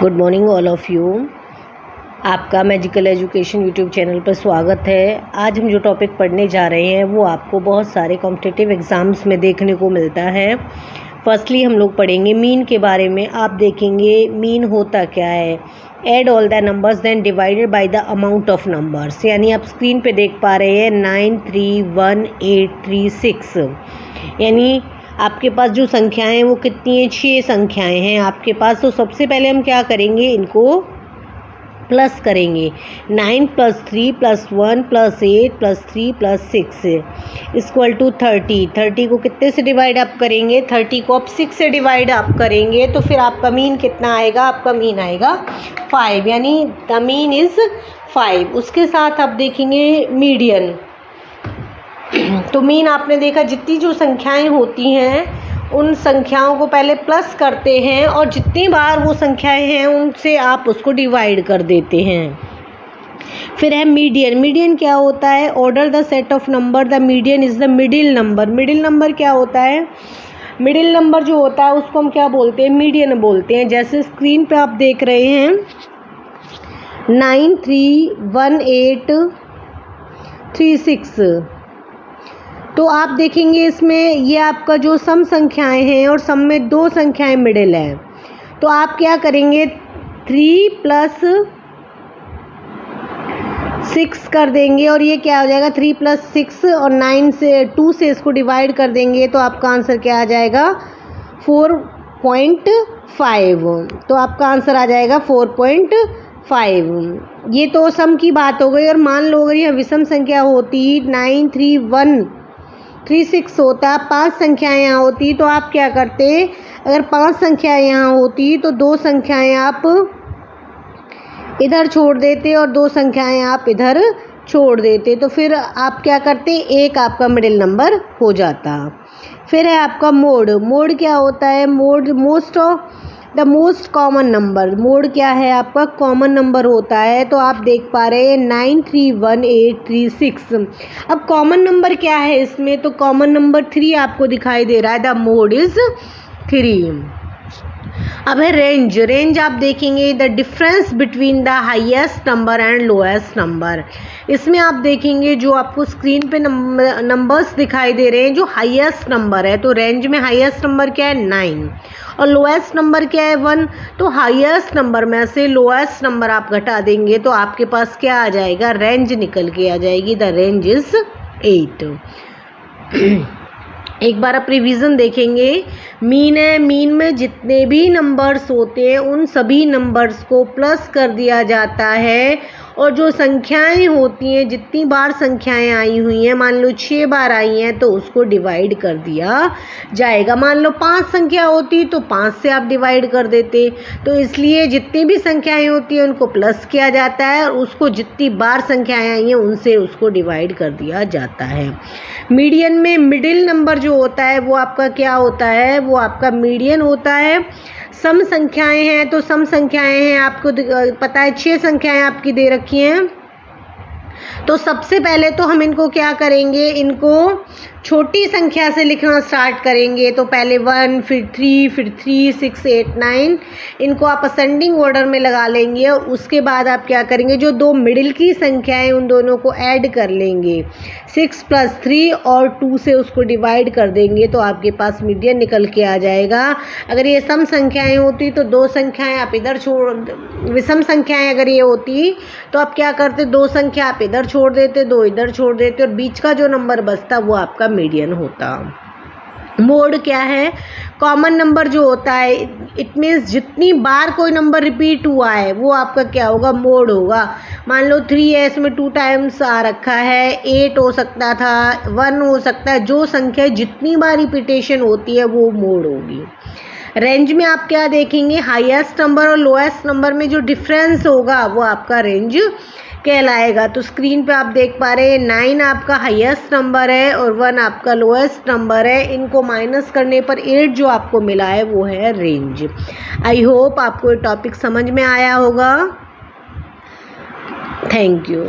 Good morning all of you. आपका magical education YouTube channel पर स्वागत है। आज हम जो टॉपिक पढ़ने जा रहे हैं वो आपको बहुत सारे कॉम्पिटिटिव एग्ज़ाम्स में देखने को मिलता है। फर्स्टली हम लोग पढ़ेंगे मीन के बारे में। आप देखेंगे मीन होता क्या है। Add all the numbers then divided by the amount of numbers. यानी आप स्क्रीन पे देख पा रहे हैं 931836। यानी आपके पास जो संख्याएं हैं वो कितनी हैं, 6 संख्याएं हैं आपके पास। तो सबसे पहले हम क्या करेंगे, इनको प्लस करेंगे। 9 + 3 + 1 + 8 + 3 + 6 इक्वल टू 30। 30 को कितने से डिवाइड आप करेंगे, 30 को आप 6 से डिवाइड आप करेंगे तो फिर आपका मीन कितना आएगा, आपका मीन आएगा 5। यानी द मीन इज़ 5। उसके साथ आप देखेंगे मीडियन। तो मीन आपने देखा जितनी जो संख्याएं होती हैं उन संख्याओं को पहले प्लस करते हैं और जितनी बार वो संख्याएं हैं उनसे आप उसको डिवाइड कर देते हैं। फिर है मीडियन। मीडियन क्या होता है, order the set of number, the median is the middle number. Middle number क्या होता है, मिडिल नंबर जो होता है उसको हम क्या बोलते हैं, मीडियन बोलते हैं। जैसे स्क्रीन पे आप देख रहे हैं 931836। तो आप देखेंगे इसमें ये आपका जो सम संख्याएं हैं और सम में 2 संख्याएं मिडिल है। तो आप क्या करेंगे, 3 + 6 कर देंगे और ये क्या हो जाएगा, 3 + 6 और 2 से इसको डिवाइड कर देंगे तो आपका आंसर क्या आ जाएगा, 4.5। तो आपका आंसर आ जाएगा 4.5। ये तो सम की बात हो गई। और मान लो अगर यह विषम संख्या होती 93136 होता, 5 संख्याएं यहाँ होती तो आप क्या करते, अगर 5 संख्याएं यहाँ होती तो 2 संख्याएं आप इधर छोड़ देते और 2 संख्याएं आप इधर छोड़ देते। तो फिर आप क्या करते, एक आपका मिडिल नंबर हो जाता। फिर है आपका मोड। मोड क्या होता है, mode the most common number. Mode क्या है, आपका कॉमन नंबर होता है। तो आप देख पा रहे हैं 931836। अब कॉमन नंबर क्या है इसमें, तो कॉमन नंबर 3 आपको दिखाई दे रहा है। The mode is 3। अब है रेंज। रेंज आप देखेंगे the difference between the highest number and lowest number. इसमें आप देखेंगे जो आपको स्क्रीन पे नंबर्स दिखाई दे रहे हैं जो हाईएस्ट नंबर है। तो रेंज में हाईएस्ट नंबर क्या है, 9 और लोएस्ट नंबर क्या है, 1। तो हाईएस्ट नंबर में से लोएस्ट नंबर आप घटा देंगे तो आपके पास क्या आ जाएगा, रेंज निकल के आ जाएगी। The range is 8। एक बार आप रिवीजन देखेंगे, मीन है, मीन में जितने भी नंबर्स होते हैं उन सभी नंबर्स को प्लस कर दिया जाता है और जो संख्याएं होती हैं, जितनी बार संख्याएं आई हुई हैं, मान लो 6 बार आई हैं तो उसको डिवाइड कर दिया जाएगा। मान लो 5 संख्या होती तो 5 से आप डिवाइड कर देते। तो इसलिए जितनी भी संख्याएं होती हैं उनको प्लस किया जाता है और उसको जितनी बार संख्याएं आई हैं उनसे उसको डिवाइड कर दिया जाता है। मीडियन में मिडिल नंबर जो होता है वो आपका क्या होता है, वो आपका मीडियन होता है। सम संख्याएं हैं तो सम संख्याएं हैं, आपको पता है 6 संख्याएं आपकी दे रखी हैं। तो सबसे पहले तो हम इनको क्या करेंगे, इनको छोटी संख्या से लिखना स्टार्ट करेंगे। तो पहले 1, फिर 3, फिर 3, 6, 8, 9 इनको आप असेंडिंग ऑर्डर में लगा लेंगे। और उसके बाद आप क्या करेंगे, जो 2 मिडिल की संख्याएं उन दोनों को ऐड कर लेंगे। 6 + 3 और 2 से उसको डिवाइड कर देंगे तो आपके पास मीडियन निकल के आ जाएगा। अगर ये सम संख्याएं होती तो 2 संख्याएं आप इधर छोड़, विषम संख्याएं अगर ये होती तो आप क्या करते, 2 संख्या आप इधर छोड़ देते, 2 इधर छोड़ देते और बीच का जो नंबर बचता वो आपका मीडियन होता। मोड क्या है, कॉमन नंबर जो होता है, इट मीन्स जितनी बार कोई नंबर रिपीट हुआ है वो आपका क्या होगा, मोड होगा। मान लो 3 है, इसमें 2 टाइम्स आ रखा है, 8 हो सकता था, 1 हो सकता है। जो संख्या जितनी बार रिपीटेशन होती है वो मोड होगी। रेंज में आप क्या देखेंगे, हाईएस्ट नंबर और लोएस्ट नंबर में जो डिफरेंस होगा वो आपका रेंज कहलाएगा। तो स्क्रीन पे आप देख पा रहे हैं 9 आपका हाईएस्ट नंबर है और 1 आपका लोएस्ट नंबर है। इनको माइनस करने पर 8 जो आपको मिला है वो है रेंज। आई होप आपको ये टॉपिक समझ में आया होगा। Thank you.